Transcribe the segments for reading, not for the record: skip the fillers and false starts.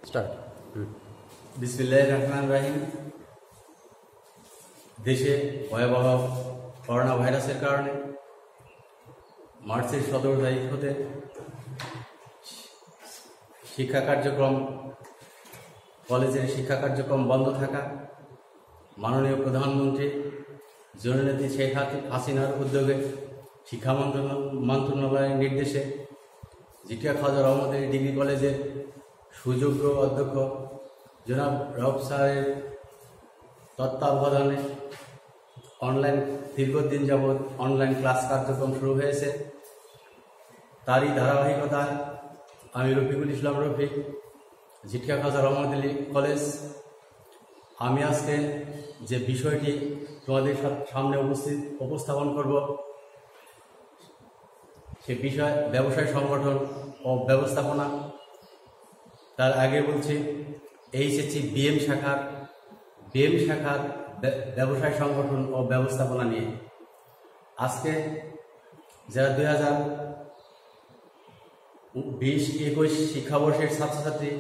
Start. বিসমিল্লাহির রহমানির রহিম। দেশে ভয়াবহ করোনা ভাইরাসের কারণে মার্চের 17 তারিখ হতে শিক্ষা কার্যক্রম কলেজের শিক্ষা কার্যক্রম বন্ধ থাকা, মাননীয় প্রধানমন্ত্রী জননেত্রী শেখ হাসিনার উদ্যোগে শিক্ষা মন্ত্রণালয়ের নির্দেশে জিটিয়া খাজা রহমতের ডিগ্রি কলেজের সুযোগ্য অধ্যক্ষ জনাব রব স্যারের তত্ত্বাবধানে দীর্ঘদিন যাবৎ অনলাইন ক্লাস কার্যক্রম শুরু হয়েছে। তারই ধারাবাহিকতায় আমি রফিকুল ইসলাম রফিক, জিটিয়া খাজা রহমত কলেজ, আমি আজকে যে বিষয়টি তোমাদের সামনে উপস্থাপন করব সে বিষয় ব্যবসায় সংগঠন ও ব্যবস্থাপনা। তার আগে বলছি এইচএসসি বিএম শাখার ব্যবসায় সংগঠন ও ব্যবস্থাপনা নিয়ে আজকে যারা 2020-21 শিক্ষাবর্ষের ছাত্রছাত্রী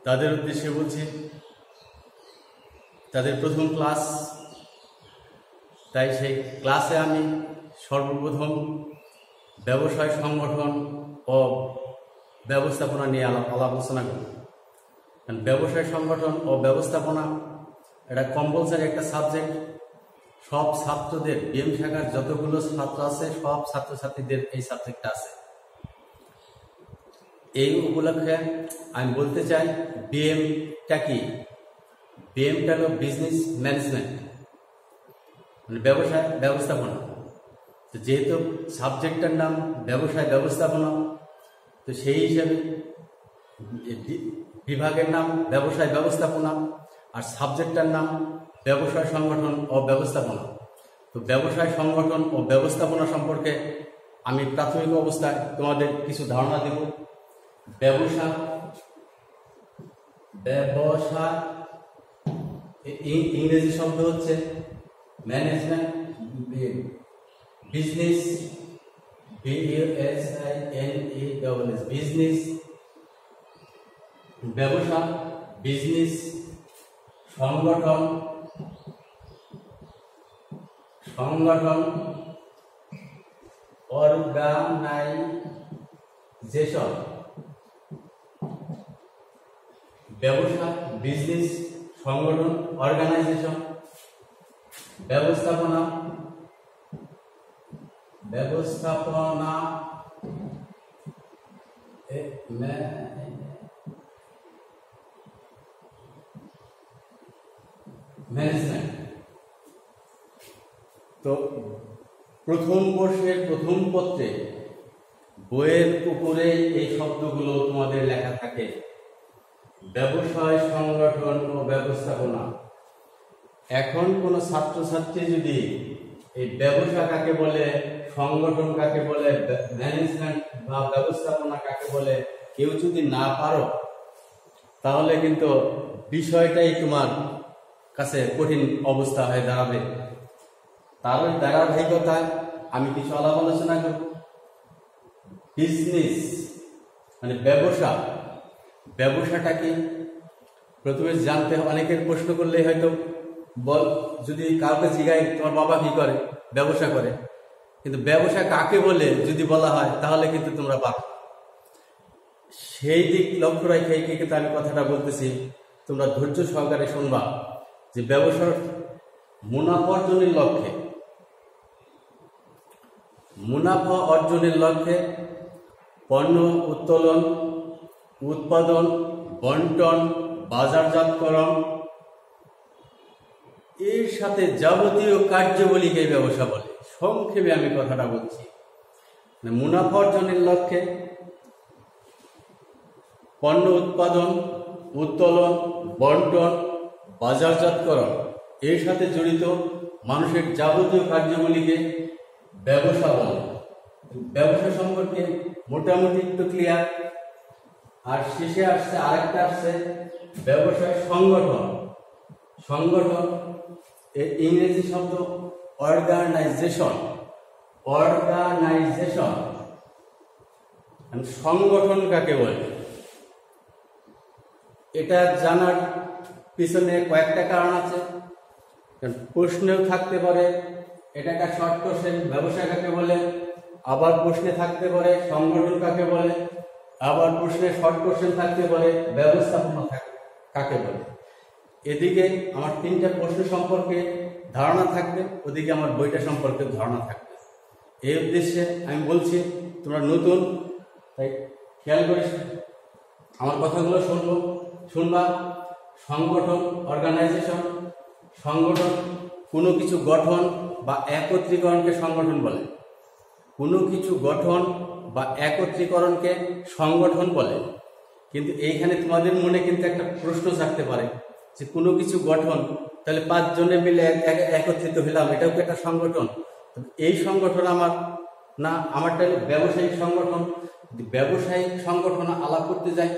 তাদের উদ্দেশ্যে বলছি, তাদের প্রথম ক্লাস, তাই সেই ক্লাসে আমি সর্বপ্রথম ব্যবসায় সংগঠন ও ব্যবস্থাপনা নিয়ে আলোচনা করি। কারণ ব্যবসায় সংগঠন ও ব্যবস্থাপনা এটা কম্পালসারি একটা সাবজেক্ট। সব ছাত্রদের, বিএম শাখার যতগুলো ছাত্র আছে সব ছাত্রছাত্রীদের এই সাবজেক্টটা আছে। এই উপলক্ষে আমি বলতে চাই বিএমটা কি। বিএমটা হলো বিজনেস ম্যানেজমেন্ট, মানে ব্যবসায় ব্যবস্থাপনা। তো যেহেতু সাবজেক্টটার নাম ব্যবসায় ব্যবস্থাপনা, তো সেই হিসাবে বিভাগের নাম ব্যবসায় ব্যবস্থাপনা আর সাবজেক্টটার নাম ব্যবসায় সংগঠন ও ব্যবস্থাপনা। তো ব্যবসায় সংগঠন ও ব্যবস্থাপনা সম্পর্কে আমি প্রাথমিক অবস্থায় তোমাদের কিছু ধারণা দেব। ব্যবসা ইংরেজি শব্দ হচ্ছে ম্যানেজমেন্ট, বিজনেস, বিজনেস, ব্যবসা, বিজনেস, সংগঠন, অর্গানাইজেশন। ব্যবসা, বিজনেস, সংগঠন, অর্গানাইজেশন। ব্যবস্থাপনা ম্যানেজমেন্ট। তো প্রথম বর্ষের প্রথম পত্রে বইয়ের উপরে এই শব্দগুলো তোমাদের লেখা থাকে, ব্যবসায় সংগঠন ও ব্যবস্থাপনা। এখন কোনো ছাত্রছাত্রী যদি এই ব্যবসা কাকে বলে, সংগঠন কাকে বলে, ম্যানেজমেন্ট বা ব্যবস্থাপনা কাকে বলে কেউ যদি না পারো, তাহলে কিন্তু বিষয়টাই তোমার কাছে কঠিন অবস্থা হয়ে দাঁড়াবে। তার ধারাবাহিকতায় আমি কিছু আলাপ আলোচনা করব। বিজনেস মানে ব্যবসাটা কি প্রথমে জানতে, অনেকের প্রশ্ন করলে হয়তো যদি কাউকে জিজ্ঞাসা তোমার বাবা কি করে, ব্যবসা করে, কিন্তু ব্যবসা কাকে বলে যদি বলা হয় তাহলে কিন্তু তোমরা পারো। সেই দিক লক্ষ্য রেখে কিন্তু আমি কথাটা বলতেছি, তোমরা ধৈর্য সহকারে শুনবা যে ব্যবসার মুনাফা অর্জনের লক্ষ্যে পণ্য উত্তোলন, উৎপাদন, বন্টন, বাজারজাতকরণ এর সাথে যাবতীয় কার্যাবলীকে ব্যবসা বলে। সংক্ষেপে আমি কথাটা বলছি, মুনাফা অর্জনের লক্ষ্যে পণ্য উৎপাদন, উত্তোলন, বন্টন, বাজারজাতকরণ এর সাথে জড়িত মানুষের যাবতীয় কার্যগুলিকে ব্যবসা বলে। ব্যবসা সম্পর্কে মোটামুটি একটু ক্লিয়ার। আর শেষে আরেকটা আসছে ব্যবসায় সংগঠন এর ইংরেজি শব্দ অর্গানাইজেশন। সংগঠন কাকে বলে? এটা জানার পিছনে কয়েকটা কারণ আছে। প্রশ্নেও থাকতে পারে এটা একটা শর্ট কোশ্চেন, ব্যবসায় কাকে বলে, আবার প্রশ্নে থাকতে পারে সংগঠন কাকে বলে, আবার প্রশ্নে শর্ট কোশ্চেন থাকতে পারে ব্যবস্থাপনা কাকে বলে। এদিকে আমার 3টা প্রশ্ন সম্পর্কে ধারণা থাকবে, ওদিকে আমার বইটা সম্পর্কে ধারণা থাকবে। এই উদ্দেশ্যে আমি বলছি, তোমরা নতুন, তাই খেয়াল করে আমার কথাগুলো শুনবা। সংগঠন, অর্গানাইজেশন, সংগঠন, কোনো কিছু গঠন বা একত্রীকরণকে সংগঠন বলে। কোনো কিছু গঠন বা একত্রীকরণকে সংগঠন বলে। কিন্তু এইখানে তোমাদের মনে কিন্তু একটা প্রশ্ন থাকতে পারে যে কোনো কিছু গঠন, তাহলে 5 জনে মিলে একত্রিত হলাম, এটাও কি একটা সংগঠন? এই সংগঠন আমার না, আমারটা ব্যবসায়িক সংগঠন। ব্যবসায়িক সংগঠন আলাপ করতে যাই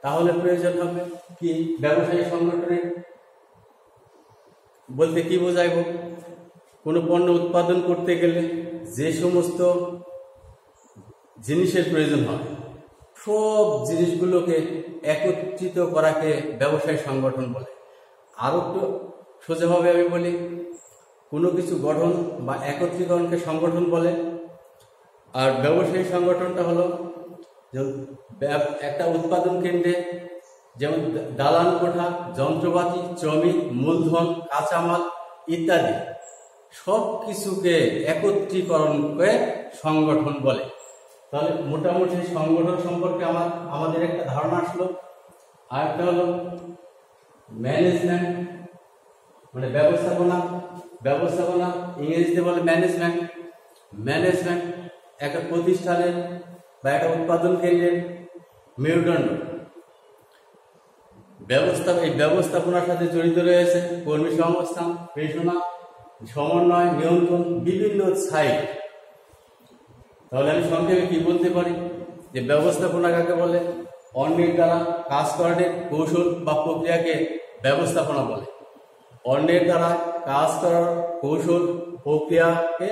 তাহলে প্রয়োজন হবে কি, ব্যবসায়িক সংগঠনে বলতে কি বোঝাইব? কোনো পণ্য উৎপাদন করতে গেলে যে সমস্ত জিনিসের প্রয়োজন হয়, সব জিনিসগুলোকে একত্রিত করাকে ব্যবসায়িক সংগঠন বলে। আরো একটু সোজাভাবে আমি বলি, কোনো কিছু গঠন বা একত্রীকরণকে সংগঠন বলে। আর ব্যবসায়িক সংগঠনটা হলো একটা উৎপাদন কেন্দ্রে যেমন দালান কোঠা, যন্ত্রপাতি, শ্রমিক, মূলধন, কাঁচামাল ইত্যাদি সব কিছুকে একত্রীকরণকে সংগঠন বলে। তাহলে মোটামুটি সংগঠন সম্পর্কে আমাদের একটা ধারণা আসলো। আর একটা হলো ম্যানেজমেন্ট, মানে ব্যবস্থাপনা ইংরেজিতে বলে ম্যানেজমেন্ট। ম্যানেজমেন্ট একটা প্রতিষ্ঠানের বা একটা উৎপাদন কেন্দ্রের মেরুদণ্ড। এই ব্যবস্থাপনার সাথে জড়িত রয়েছে কর্মী সংস্থান, পেশনা, সমন্বয়, নিয়ন্ত্রণ, বিভিন্ন সাইট। তাহলে আমি সংক্ষেপে কি বলতে পারি যে ব্যবস্থাপনা কাকে বলে? অন্যের দ্বারা কাজ করার কৌশল বা প্রক্রিয়াকে ব্যবস্থাপনা বলে। অন্যের দ্বারা কাজ করার কৌশল প্রক্রিয়াকে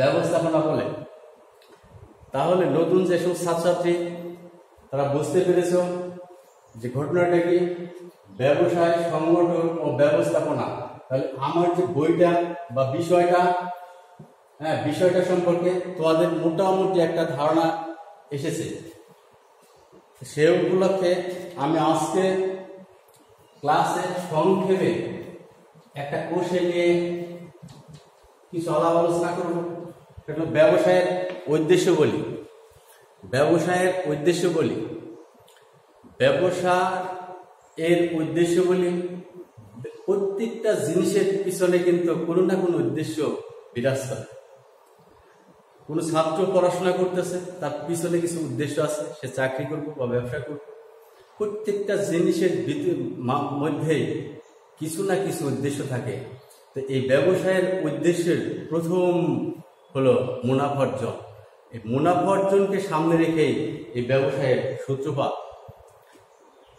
ব্যবস্থাপনা বলে। তাহলে নতুন যেসব ছাত্রছাত্রী তারা বুঝতে পেরেছ যে ঘটনাটা কি, ব্যবসায়, সংগঠন ও ব্যবস্থাপনা। তাহলে আমার যে বইটা বা বিষয়টা সম্পর্কে তোমাদের মোটামুটি একটা ধারণা এসেছে। সে উপলক্ষে আমি আজকে ক্লাসে সংক্ষেপে একটা কোর্সে নিয়ে কিছু আলাপ আলোচনা করব। সেটা ব্যবসায়ের উদ্দেশ্য বলি। ব্যবসা এর উদ্দেশ্য বলি, প্রত্যেকটা জিনিসের পিছনে কিন্তু কোনো না কোনো উদ্দেশ্য বিরাজ করে। কোনো ছাত্র পড়াশোনা করতেছে, তার পিছনে কিছু উদ্দেশ্য আছে, সে চাকরি করবে বা ব্যবসা করবে। প্রত্যেকটা জিনিসের মধ্যেই কিছু না কিছু উদ্দেশ্য থাকে। তো এই ব্যবসায়ের উদ্দেশ্যের প্রথম হলো মুনাফা অর্জন। এই মুনাফা অর্জনকে সামনে রেখেই এই ব্যবসায়ের সূত্রপাত।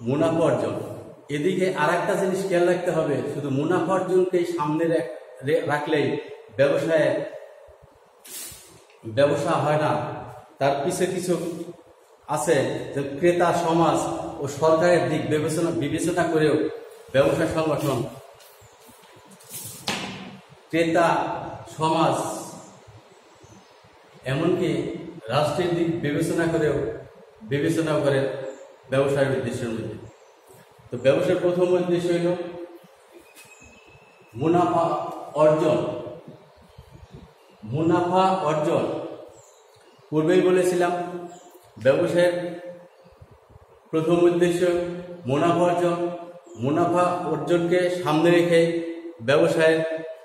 মুনাফা অর্জন, এদিকে আর একটা জিনিস খেয়াল রাখতে হবে, শুধু মুনাফা অর্জনকেই সামনে রাখলেই ব্যবসা হয় না। তার পিছে কিছু আছে যে ক্রেতা সমাজ ও সরকারের দিক বিবেচনা করেও ব্যবসা সংগঠন, ক্রেতা সমাজ এমনকি রাষ্ট্রের দিক বিবেচনা করে ব্যবসায়ের উদ্দেশ্যের মধ্যে। তো ব্যবসার প্রথম উদ্দেশ্য হল মুনাফা অর্জন। পূর্বেই বলেছিলাম ব্যবসায়ের প্রথম উদ্দেশ্য মুনাফা অর্জন। মুনাফা অর্জনকে সামনে রেখে ব্যবসায়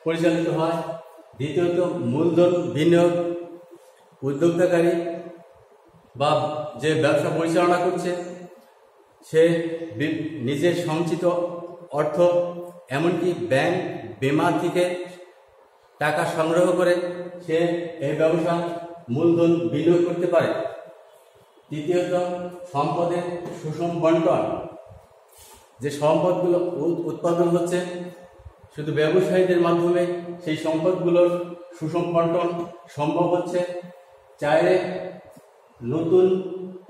পরিচালিত হয়। দ্বিতীয়ত মূলধন বিনিয়োগ। উদ্যোক্তাকারী বা যে ব্যবসা পরিচালনা করছে সে নিজের সঞ্চিত অর্থ, এমনকি ব্যাংক, বীমা থেকে টাকা সংগ্রহ করে সে এই ব্যবসা মূলধন বিনিয়োগ করতে পারে। তৃতীয়ত সম্পদের সুষম বন্টন। যে সম্পদগুলো উৎপাদন হচ্ছে শুধু ব্যবসায়ীদের মাধ্যমে সেই সম্পদগুলোর সুষম বন্টন সম্ভব হচ্ছে। চাইলে নতুন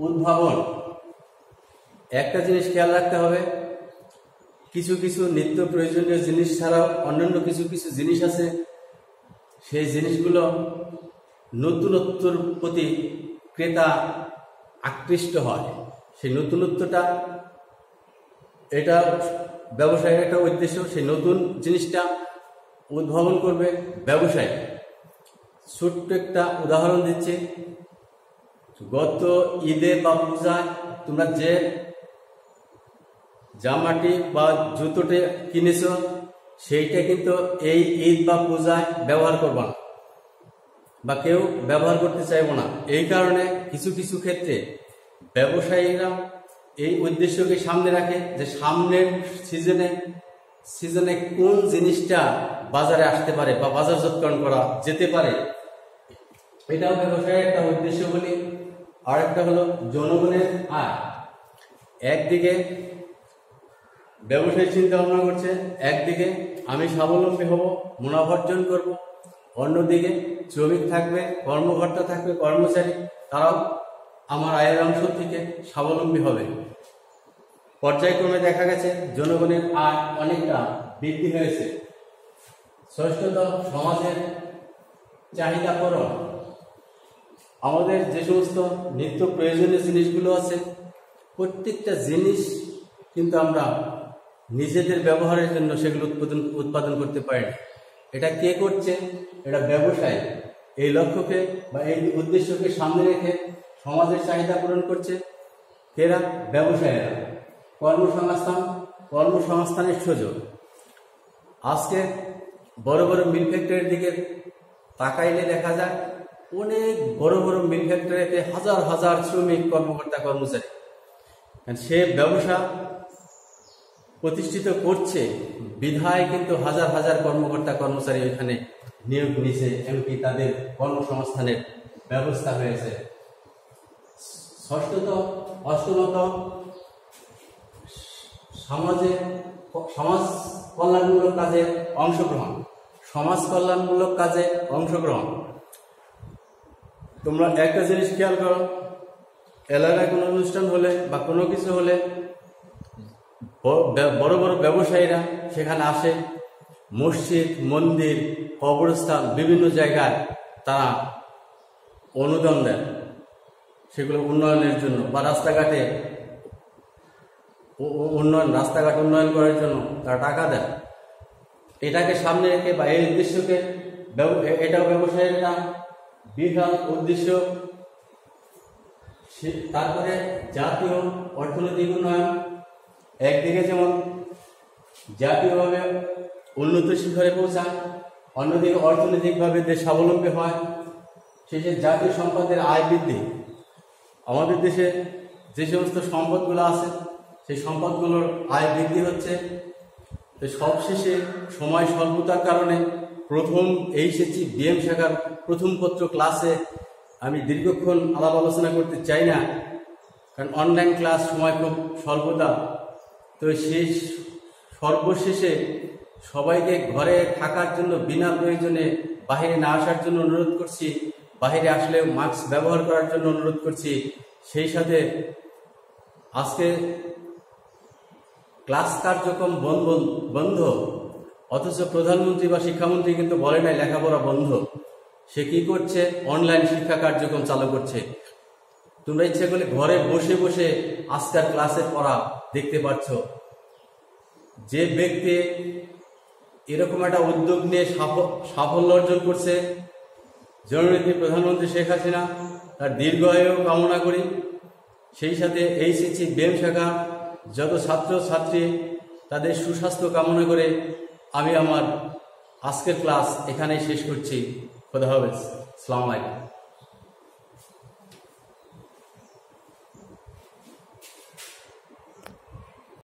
উদ্ভাবন। একটা জিনিস খেয়াল রাখতে হবে, কিছু কিছু নিত্য প্রয়োজনীয় জিনিস ছাড়াও অন্যান্য কিছু কিছু জিনিস আছে, সেই জিনিসগুলো নতুনত্বর প্রতি ক্রেতা আকৃষ্ট হয়। সেই নতুনত্বটা এটা ব্যবসায়ের একটা উদ্দেশ্য, সেই নতুন জিনিসটা উদ্ভাবন করবে ব্যবসায়ী। ছোট্ট একটা উদাহরণ দিচ্ছি, গত ঈদে বা পূজায় তোমরা যে জামাটি বা জুতোটি কিনেছ সেইটা কিন্তু এই ঈদ বা পূজায় ব্যবহার করবা না বা কেউ ব্যবহার করতে চাইব না। এই কারণে কিছু কিছু ক্ষেত্রে ব্যবসায়ীরা এই উদ্দেশ্যকে সামনে রাখে যে সামনের সিজনে কোন জিনিসটা বাজারে আসতে পারে বা বাজারজাতকরণ করা যেতে পারে, এটাও ব্যবসায়ের একটা উদ্দেশ্য বলি। আর একটা হলো জনগণের আয়। একদিকে ব্যবসায়ী চিন্তা ভাবনা করছে, একদিকে আমি স্বাবলম্বী হব, মুনাফা অর্জন করব, অন্যদিকে শ্রমিক থাকবে, কর্মকর্তা থাকবে, কর্মচারী, তারাও আমার আয়ের অংশ থেকে স্বাবলম্বী হবে। পর্যায়ক্রমে দেখা গেছে জনগণের আয় অনেকটা বৃদ্ধি হয়েছে। ষষ্ঠত, সমাজের চাহিদা পূরণ। আমাদের যে সমস্ত নিত্য প্রয়োজনীয় জিনিসগুলো আছে, প্রত্যেকটা জিনিস কিন্তু আমরা নিজেদের ব্যবহারের জন্য সেগুলো উৎপাদন করতে পারি না। এটা কে করছে? এটা ব্যবসায়ী। এই লক্ষ্যকে বা এই উদ্দেশ্যকে সামনে রেখে সমাজের চাহিদা পূরণ করছে এরা ব্যবসায়ীরা। কর্মসংস্থানের সুযোগ। আজকে বড় বড় মিল ফ্যাক্টরির দিকে তাকাইলে দেখা যায় অনেক বড় বড় মিল ফ্যাক্টরিতে হাজার হাজার শ্রমিক, কর্মকর্তা, কর্মচারী। সে ব্যবসা প্রতিষ্ঠিত করছে বিধায় কিন্তু হাজার হাজার কর্মকর্তা, কর্মচারী এখানে নিয়োগ নিছে, এমনকি তাদের কর্মসংস্থানের ব্যবস্থা হয়েছে। অষ্টমত, সমাজ কল্যাণমূলক কাজে অংশগ্রহণ। সমাজ কল্যাণমূলক কাজে অংশগ্রহণ। তোমরা একটা জিনিস খেয়াল করো, এলাকায় কোনো অনুষ্ঠান হলে বা কোনো কিছু হলে বড় বড় ব্যবসায়ীরা সেখানে আসে। মসজিদ, মন্দির, কবরস্থান, বিভিন্ন জায়গায় তারা অনুদান দেন সেগুলো উন্নয়নের জন্য, বা রাস্তাঘাট উন্নয়ন করার জন্য তারা টাকা দেন। এটাকে সামনে রেখে বা এই উদ্দেশ্যকে, এটাও ব্যবসায়ের একটা বিশাল উদ্দেশ্য। তারপরে জাতীয় অর্থনৈতিক উন্নয়ন। একদিকে যেমন জাতীয়ভাবে উন্নত শিখরে পৌঁছায়, অন্যদিকে অর্থনৈতিকভাবে দেশ স্বাবলম্বী হয়। শেষে জাতীয় সম্পদের আয় বৃদ্ধি। আমাদের দেশে যে সমস্ত সম্পদগুলো আছে সেই সম্পদগুলোর আয় বৃদ্ধি হচ্ছে। তো সবশেষে সময় স্বল্পতার কারণে প্রথম এইচএসসি বিএম শাখার প্রথম পত্র ক্লাসে আমি দীর্ঘক্ষণ আলাপ আলোচনা করতে চাই না, কারণ অনলাইন ক্লাস, সময় খুব স্বল্পতা। তো শেষ সর্বশেষে সবাইকে ঘরে থাকার জন্য বিনা প্রয়োজনে বাহিরে না আসার জন্য অনুরোধ করছি, বাহিরে আসলে মাস্ক ব্যবহার করার জন্য অনুরোধ করছি। সেই সাথে আজকে ক্লাস কার্যক্রম বন্ধ, অথচ প্রধানমন্ত্রী বা শিক্ষামন্ত্রী কিন্তু বলে নাই লেখাপড়া বন্ধ। সে কি করছে? অনলাইন শিক্ষা কার্যক্রম চালু করছে। তোমরা ইচ্ছে করলে ঘরে বসে বসে আজকের ক্লাসের পড়া দেখতে পাচ্ছ। যে ব্যক্তি এরকম একটা উদ্যোগ নিয়ে সাফল্য অর্জন করছে, জননেত্রী প্রধানমন্ত্রী শেখ হাসিনা, তার দীর্ঘ আয়ু কামনা করি। সেই সাথে এইচএসসি বিএম শাখা যত ছাত্র ছাত্রী, তাদের সুস্বাস্থ্য কামনা করে আমি আমার আজকের ক্লাস এখানেই শেষ করছি। খোদা হাফেজ। আসসালামু আলাইকুম।